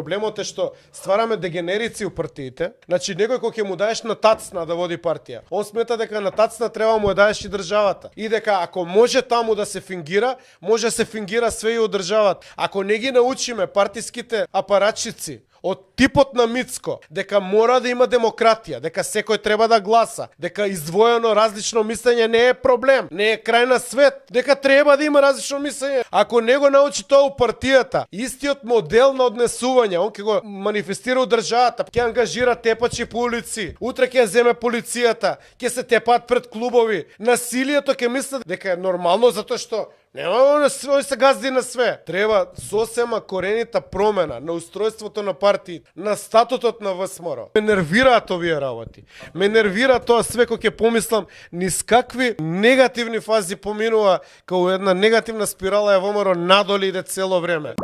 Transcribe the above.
Проблемот е што ствараме дегенерици у партиите. Значи некој кој ќе му даеш на тацна да води партија, он смета дека на тацна треба му ја даеш и државата. И дека ако може таму да се фингира, може да се фингира све и од државата. Ако не ги научиме партиските апаратчици од типот на Мицко, дека мора да има демократија, дека секој треба да гласа, дека издвоено различно мислење не е проблем, не е крај на свет, дека треба да има различно мислење. Ако не го научи тоа у партијата, истиот модел на однесување, он ќе го манифестира у државата, ќе ангажира тепачи по улици, утре ќе земе полицијата, ќе се тепаат пред клубови, насилието ќе мислат дека е нормално затоа што нема ој се газди на све. Треба сосема коренита промена на устројството на партиите, на статутот на ВСМР. Ме нервираат овие работи. Ме нервира тоа све кој ќе помислам низ какви негативни фази поминува, као една негативна спирала ја ВМРО надоли иде цело време.